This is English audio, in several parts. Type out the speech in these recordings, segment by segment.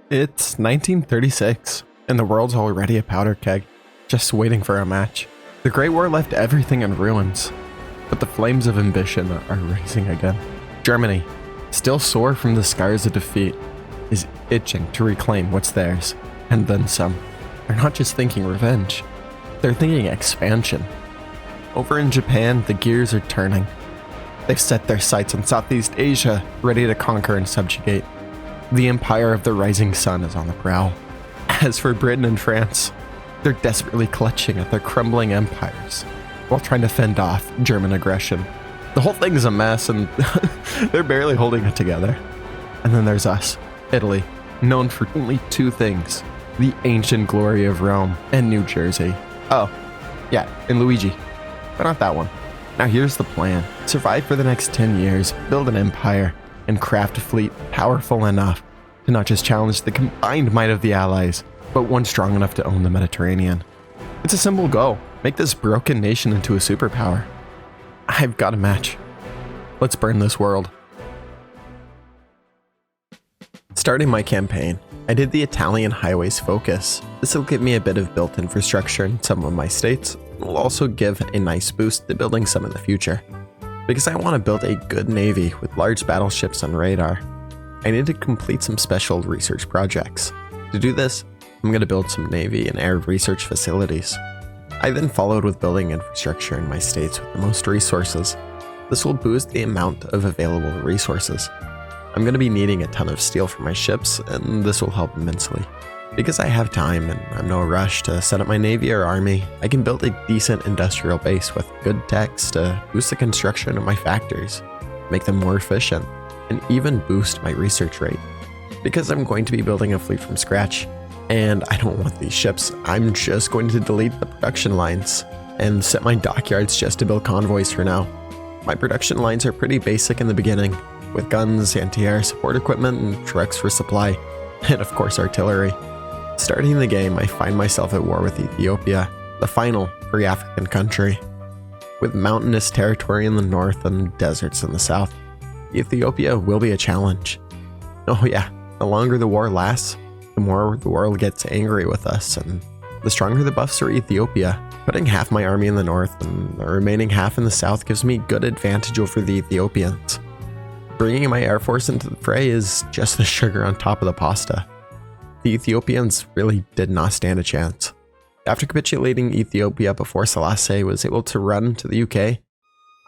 It's 1936, and the world's already a powder keg, just waiting for a match. The Great War left everything in ruins, but the flames of ambition are rising again. Germany, still sore from the scars of defeat, is itching to reclaim what's theirs, and then some. They're not just thinking revenge, they're thinking expansion. Over in Japan, the gears are turning. They've set their sights on Southeast Asia, ready to conquer and subjugate. The empire of the rising sun is on the prowl. As for Britain and France, they're desperately clutching at their crumbling empires while trying to fend off German aggression. The whole thing is a mess, and they're barely holding it together. And then there's us, Italy, known for only two things: the ancient glory of Rome and New Jersey. Oh, yeah, and Luigi, but not that one. Now here's the plan: survive for the next 10 years, build an empire, and craft a fleet powerful enough to not just challenge the combined might of the Allies, but one strong enough to own the Mediterranean. It's a simple goal: make this broken nation into a superpower. I've got a match. Let's burn this world. Starting my campaign, I did the Italian highways focus. This will give me a bit of built infrastructure in some of my states. It will also give a nice boost to building some in the future. Because I want to build a good navy with large battleships on radar, I need to complete some special research projects. To do this, I'm going to build some navy and air research facilities. I then followed with building infrastructure in my states with the most resources. This will boost the amount of available resources. I'm going to be needing a ton of steel for my ships, and this will help immensely. Because I have time and I'm no rush to set up my navy or army, I can build a decent industrial base with good techs to boost the construction of my factories, make them more efficient, and even boost my research rate. Because I'm going to be building a fleet from scratch, and I don't want these ships, I'm just going to delete the production lines and set my dockyards just to build convoys for now. My production lines are pretty basic in the beginning, with guns, anti-air support equipment, and trucks for supply, and of course artillery. Starting the game, I find myself at war with Ethiopia, the final free African country. With mountainous territory in the north and deserts in the south, Ethiopia will be a challenge. Oh yeah, the longer the war lasts, the more the world gets angry with us, and the stronger the buffs are Ethiopia. Putting half my army in the north and the remaining half in the south gives me good advantage over the Ethiopians. Bringing my air force into the fray is just the sugar on top of the pasta. The Ethiopians really did not stand a chance. After capitulating Ethiopia before Selassie was able to run to the UK,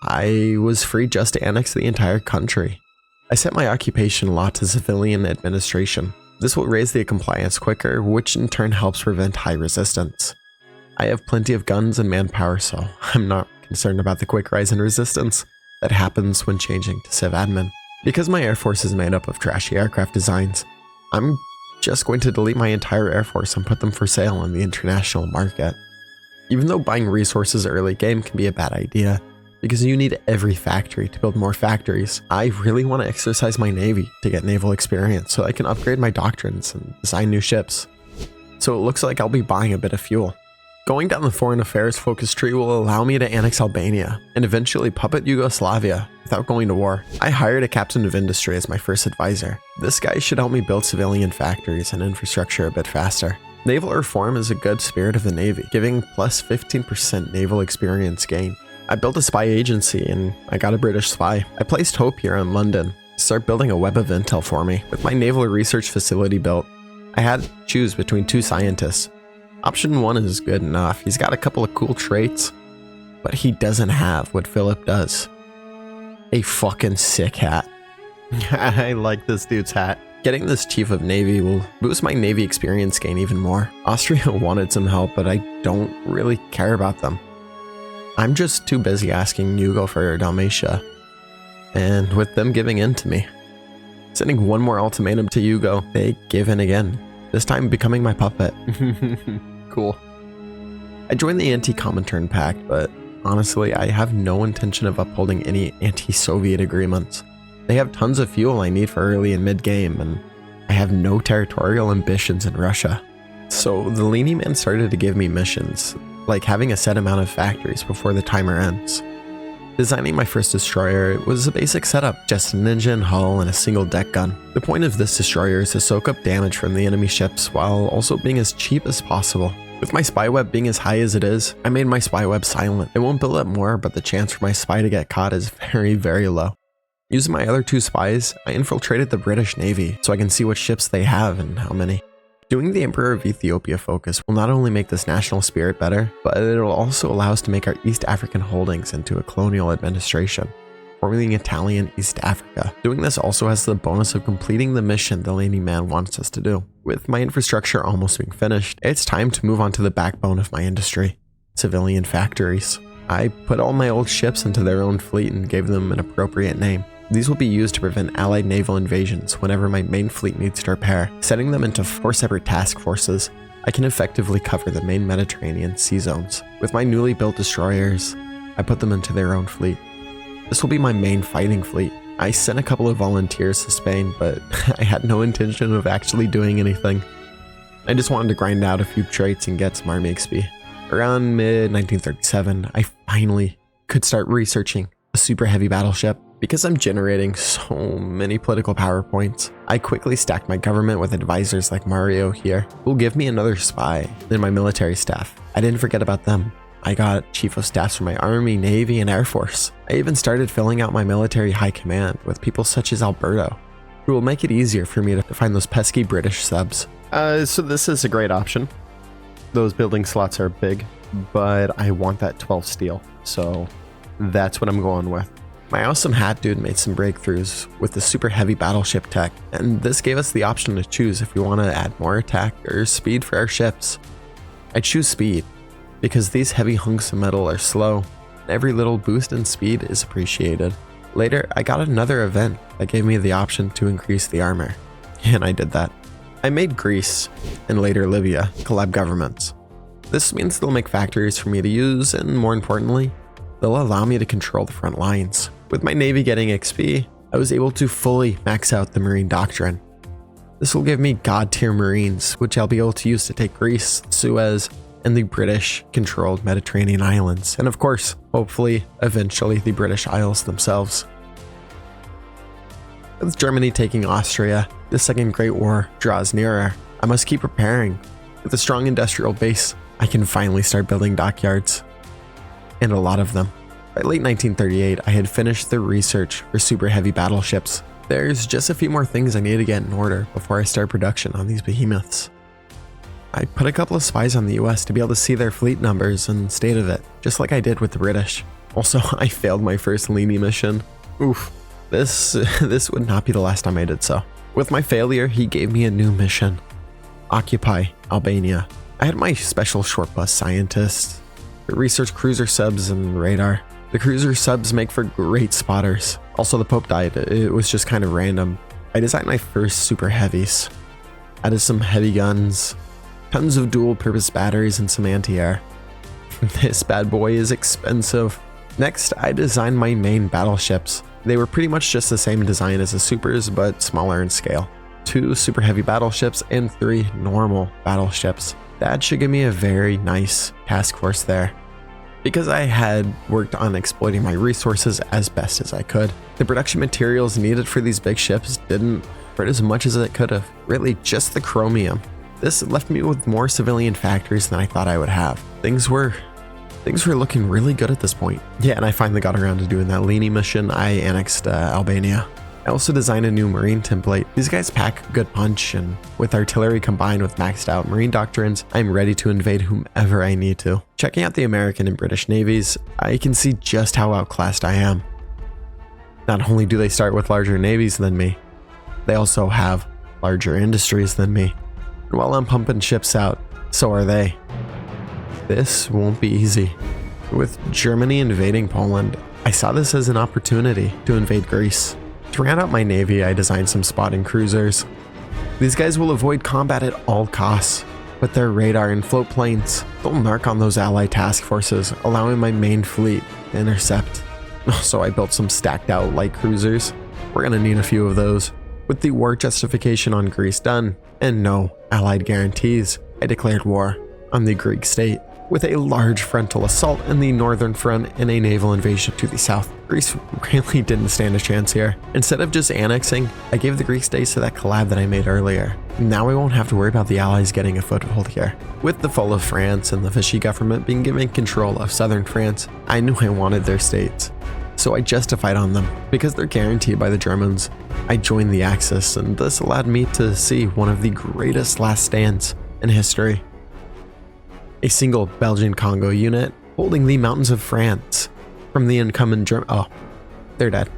I was free just to annex the entire country. I set my occupation law to civilian administration. This will raise the compliance quicker, which in turn helps prevent high resistance. I have plenty of guns and manpower, so I'm not concerned about the quick rise in resistance that happens when changing to civ admin. Because my air force is made up of trashy aircraft designs, I'm just going to delete my entire air force and put them for sale on the international market. Even though buying resources early game can be a bad idea, because you need every factory to build more factories, I really want to exercise my navy to get naval experience so I can upgrade my doctrines and design new ships. So it looks like I'll be buying a bit of fuel. Going down the foreign affairs focus tree will allow me to annex Albania and eventually puppet Yugoslavia without going to war. I hired a captain of industry as my first advisor. This guy should help me build civilian factories and infrastructure a bit faster. Naval reform is a good spirit of the Navy, giving plus 15% naval experience gain. I built a spy agency and I got a British spy. I placed hope here in London to start building a web of intel for me. With my naval research facility built, I had to choose between two scientists. Option 1 is good enough. He's got a couple of cool traits, but he doesn't have what Philip does. A fucking sick hat. I like this dude's hat. Getting this chief of navy will boost my navy experience gain even more. Austria wanted some help, but I don't really care about them. I'm just too busy asking Yugo for Dalmatia, and with them giving in to me. Sending one more ultimatum to Yugo, they give in again, this time becoming my puppet. Cool. I joined the Anti-Comintern Pact, but honestly, I have no intention of upholding any anti-Soviet agreements. They have tons of fuel I need for early and mid-game, and I have no territorial ambitions in Russia. So the Leany Man started to give me missions, like having a set amount of factories before the timer ends. Designing my first destroyer was a basic setup, just an engine, hull, and a single deck gun. The point of this destroyer is to soak up damage from the enemy ships while also being as cheap as possible. With my spy web being as high as it is, I made my spy web silent. It won't build up more, but the chance for my spy to get caught is very, very low. Using my other 2 spies, I infiltrated the British Navy so I can see what ships they have and how many. Doing the Emperor of Ethiopia focus will not only make this national spirit better, but it will also allow us to make our East African holdings into a colonial administration, forming Italian East Africa. Doing this also has the bonus of completing the mission the Leaning Man wants us to do. With my infrastructure almost being finished, it's time to move on to the backbone of my industry, civilian factories. I put all my old ships into their own fleet and gave them an appropriate name. These will be used to prevent allied naval invasions whenever my main fleet needs to repair. Setting them into 4 separate task forces, I can effectively cover the main Mediterranean sea zones. With my newly built destroyers, I put them into their own fleet. This will be my main fighting fleet. I sent a couple of volunteers to Spain, but I had no intention of actually doing anything. I just wanted to grind out a few traits and get some army XP. Around mid-1937, I finally could start researching a super heavy battleship. Because I'm generating so many political PowerPoints, I quickly stacked my government with advisors like Mario here, who will give me another spy in my military staff. I didn't forget about them. I got chief of staffs from my Army, Navy, and Air Force. I even started filling out my military high command with people such as Alberto, who will make it easier for me to find those pesky British subs. So this is a great option. Those building slots are big, but I want that 12 steel, so that's what I'm going with. My awesome hat dude made some breakthroughs with the super heavy battleship tech, and this gave us the option to choose if we want to add more attack or speed for our ships. I choose speed, because these heavy hunks of metal are slow, and every little boost in speed is appreciated. Later, I got another event that gave me the option to increase the armor, and I did that. I made Greece, and later Libya, collab governments. This means they'll make factories for me to use, and more importantly, they'll allow me to control the front lines. With my Navy getting XP, I was able to fully max out the Marine Doctrine. This will give me god tier Marines, which I'll be able to use to take Greece, Suez, and the British-controlled Mediterranean islands, and of course, hopefully, eventually the British Isles themselves. With Germany taking Austria, the Second Great War draws nearer. I must keep preparing. With a strong industrial base, I can finally start building dockyards. And a lot of them. By late 1938, I had finished the research for super heavy battleships. There's just a few more things I need to get in order before I start production on these behemoths. I put a couple of spies on the US to be able to see their fleet numbers and state of it, just like I did with the British. Also, I failed my first Leany mission. Oof, this would not be the last time I did so. With my failure, he gave me a new mission. Occupy Albania. I had my special short bus scientists research cruiser subs and radar. The cruiser subs make for great spotters. Also, the Pope died. It was just kind of random. I designed my first super heavies. Added some heavy guns, tons of dual purpose batteries, and some anti-air. This bad boy is expensive. Next, I designed my main battleships. They were pretty much just the same design as the supers, but smaller in scale. 2 super heavy battleships and 3 normal battleships. That should give me a very nice task force there. Because I had worked on exploiting my resources as best as I could, the production materials needed for these big ships didn't hurt as much as it could have. Really, just the chromium. This left me with more civilian factories than I thought I would have. Things were looking really good at this point. Yeah, and I finally got around to doing that Leany mission. I annexed Albania. I also designed a new Marine template. These guys pack a good punch, and with artillery combined with maxed out Marine doctrines, I'm ready to invade whomever I need to. Checking out the American and British navies, I can see just how outclassed I am. Not only do they start with larger navies than me, they also have larger industries than me. And while I'm pumping ships out, so are they. This won't be easy. With Germany invading Poland, I saw this as an opportunity to invade Greece. To round out my navy, I designed some spotting cruisers. These guys will avoid combat at all costs. With their radar and float planes, they'll narc on those allied task forces, allowing my main fleet to intercept. Also, I built some stacked out light cruisers. We're gonna need a few of those. With the war justification on Greece done, and no allied guarantees, I declared war on the Greek state. With a large frontal assault in the northern front and a naval invasion to the south, Greece really didn't stand a chance here. Instead of just annexing, I gave the Greek states to that collab that I made earlier. Now I won't have to worry about the Allies getting a foothold here. With the fall of France and the Vichy government being given control of southern France, I knew I wanted their states. So I justified on them. Because they're guaranteed by the Germans, I joined the Axis, and this allowed me to see one of the greatest last stands in history. A single Belgian Congo unit holding the mountains of France from the incumbent they're dead.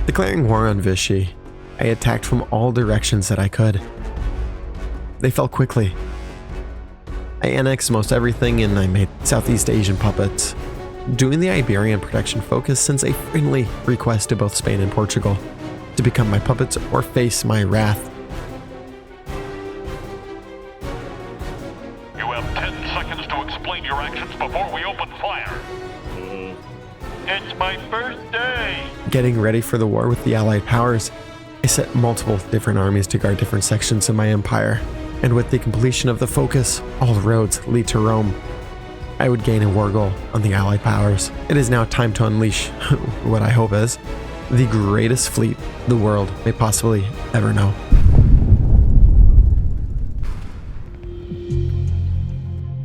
Declaring war on Vichy, I attacked from all directions that I could. They fell quickly. I annexed most everything and I made Southeast Asian puppets. Doing the Iberian protection focus sends a friendly request to both Spain and Portugal to become my puppets or face my wrath. You have 10 seconds to explain your actions before we open fire. It's my first day. Getting ready for the war with the Allied powers, I set multiple different armies to guard different sections of my empire. And with the completion of the focus, all roads lead to Rome. I would gain a war goal on the Allied powers. It is now time to unleash what I hope is the greatest fleet the world may possibly ever know.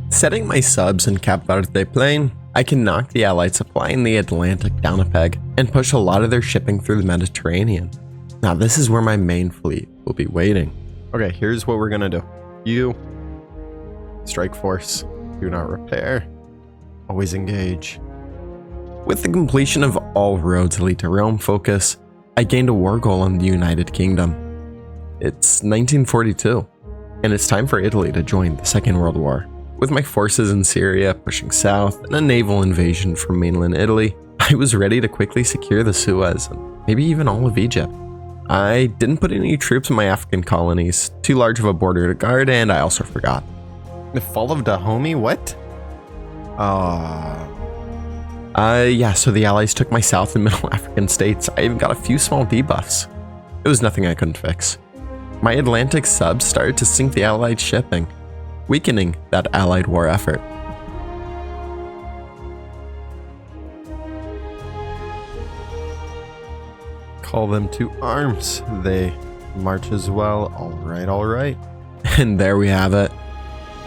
Setting my subs in Cap Verde Plain, I can knock the Allied supply in the Atlantic down a peg and push a lot of their shipping through the Mediterranean. Now this is where my main fleet will be waiting. Okay, here's what we're gonna do. You, strike force, do not repair, always engage. With the completion of all roads lead to Rome focus, I gained a war goal on the United Kingdom. It's 1942, and it's time for Italy to join the Second World War. With my forces in Syria pushing south and a naval invasion from mainland Italy, I was ready to quickly secure the Suez and maybe even all of Egypt. I didn't put any troops in my African colonies, too large of a border to guard, and I also forgot. The fall of Dahomey? What? Yeah, so the Allies took my South and Middle African states. I even got a few small debuffs. It was nothing I couldn't fix. My Atlantic subs started to sink the Allied shipping, weakening that Allied war effort. Call them to arms. They march as well. All right. And there we have it.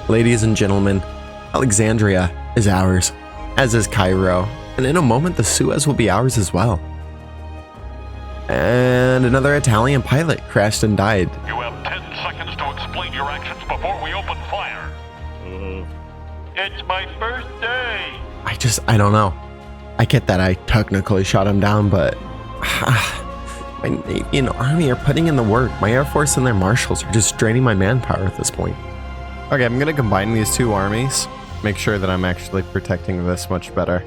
Ladies and gentlemen, Alexandria is ours, as is Cairo, and in a moment the Suez will be ours as well. And another Italian pilot crashed and died. You have 10 seconds to explain your actions before we open fire. It's my first day. I don't know. I get that I technically shot him down, but my Navy and Army are putting in the work. My Air Force and their marshals are just draining my manpower at this point. Okay, I'm gonna combine these two armies. Make sure that I'm actually protecting this much better.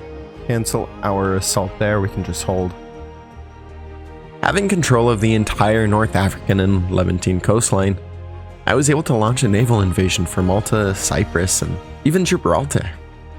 Cancel our assault there, we can just hold. Having control of the entire North African and Levantine coastline, I was able to launch a naval invasion for Malta, Cyprus, and even Gibraltar,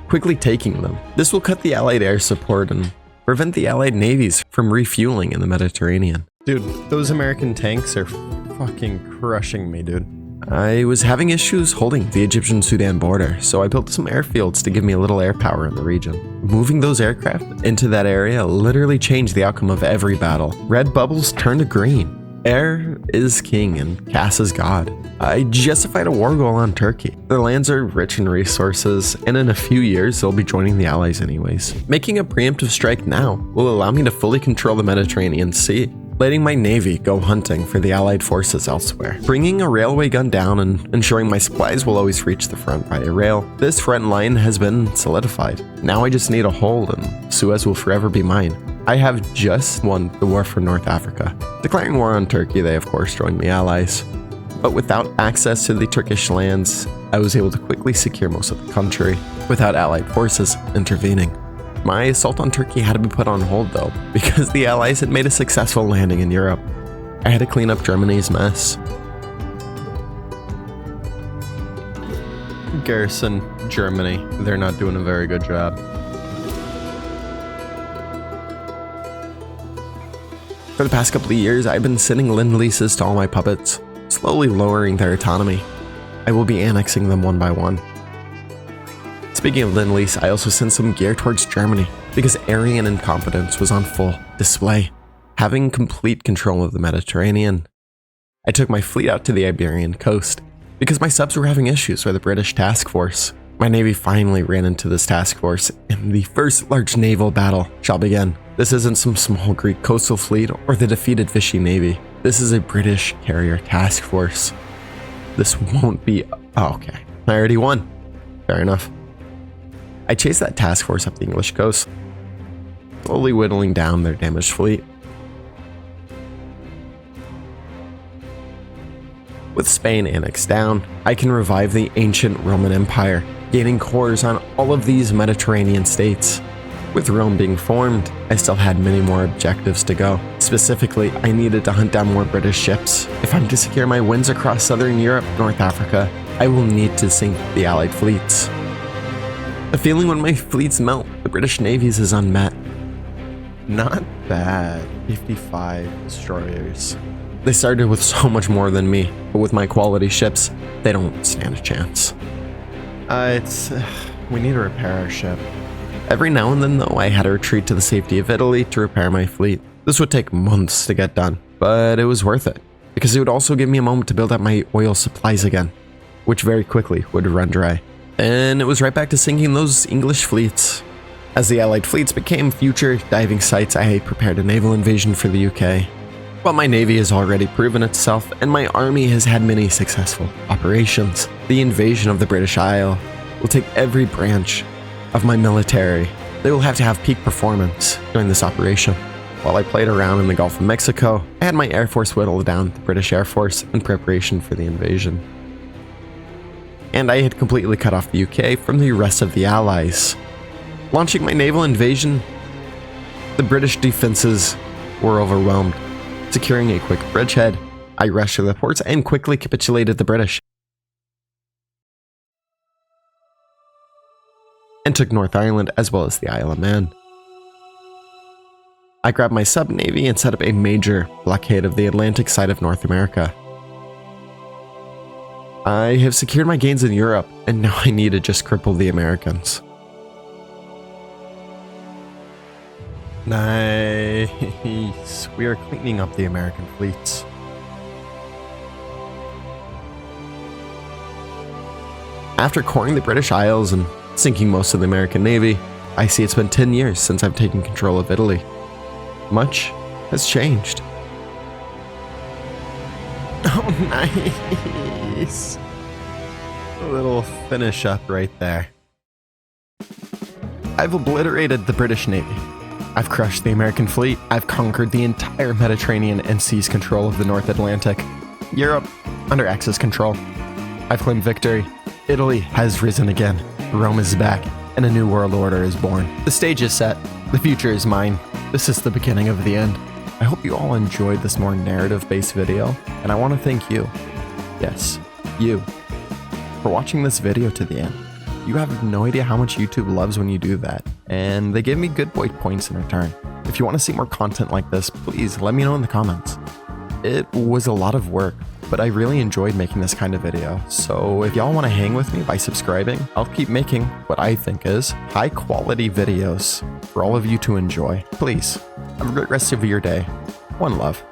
quickly taking them. This will cut the Allied air support and prevent the Allied navies from refueling in the Mediterranean. Dude, those American tanks are fucking crushing me, dude. I was having issues holding the Egyptian-Sudan border, so I built some airfields to give me a little air power in the region. Moving those aircraft into that area literally changed the outcome of every battle. Red bubbles turned to green. Air is king and gas is god. I justified a war goal on Turkey. Their lands are rich in resources, and in a few years they'll be joining the Allies anyways. Making a preemptive strike now will allow me to fully control the Mediterranean Sea, letting my navy go hunting for the Allied forces elsewhere. Bringing a railway gun down and ensuring my supplies will always reach the front via rail. This front line has been solidified. Now I just need a hold and Suez will forever be mine. I have just won the war for North Africa. Declaring war on Turkey, they of course joined the Allies. But without access to the Turkish lands, I was able to quickly secure most of the country without Allied forces intervening. My assault on Turkey had to be put on hold though, because the Allies had made a successful landing in Europe. I had to clean up Germany's mess. Garrison Germany, they're not doing a very good job. For the past couple of years, I've been sending lend-leases to all my puppets, slowly lowering their autonomy. I will be annexing them one by one. Speaking Speaking of Lend-Lease, I also sent some gear towards Germany because Aryan incompetence was on full display. Having complete control of the Mediterranean, I took my fleet out to the Iberian coast because my subs were having issues with the British task force. My navy finally ran into this task force, and the first large naval battle shall begin. This isn't some small Greek coastal fleet or the defeated Vichy navy. This is a British carrier task force. This won't be... Oh, okay. I already won. Fair enough. I chased that task force up the English coast, slowly whittling down their damaged fleet. With Spain annexed down, I can revive the ancient Roman Empire, gaining cores on all of these Mediterranean states. With Rome being formed, I still had many more objectives to go. Specifically, I needed to hunt down more British ships. If I'm to secure my wins across Southern Europe, North Africa, I will need to sink the Allied fleets. The feeling when my fleets melt the British navies is unmet. Not bad. 55 destroyers. They started with so much more than me, but with my quality ships, they don't stand a chance. We need to repair our ship. Every now and then, though, I had to retreat to the safety of Italy to repair my fleet. This would take months to get done, but it was worth it, because it would also give me a moment to build up my oil supplies again, which very quickly would run dry. And it was right back to sinking those English fleets. As the Allied fleets became future diving sites, I prepared a naval invasion for the UK. But my navy has already proven itself, and my army has had many successful operations. The invasion of the British Isle will take every branch of my military. They will have to have peak performance during this operation. While I played around in the Gulf of Mexico, I had my Air Force whittle down the British Air Force in preparation for the invasion. And I had completely cut off the UK from the rest of the Allies. Launching my naval invasion, the British defenses were overwhelmed. Securing a quick bridgehead, I rushed to the ports and quickly capitulated the British, and took North Ireland as well as the Isle of Man. I grabbed my sub-navy and set up a major blockade of the Atlantic side of North America. I have secured my gains in Europe, and now I need to just cripple the Americans. Nice. We are cleaning up the American fleets. After coring the British Isles and sinking most of the American Navy, I see it's been 10 years since I've taken control of Italy. Much has changed. Oh, nice. A little finish up right there. I've obliterated the British Navy. I've crushed the American fleet. I've conquered the entire Mediterranean and seized control of the North Atlantic. Europe, under Axis control. I've claimed victory. Italy has risen again. Rome is back, and a new world order is born. The stage is set. The future is mine. This is the beginning of the end. I hope you all enjoyed this more narrative-based video, and I want to thank you. Yes, you. For watching this video to the end. You have no idea how much YouTube loves when you do that, and they give me good boy points in return. If you want to see more content like this, please let me know in the comments. It was a lot of work, but I really enjoyed making this kind of video, so if y'all want to hang with me by subscribing, I'll keep making what I think is high quality videos for all of you to enjoy. Please, have a great rest of your day. One love.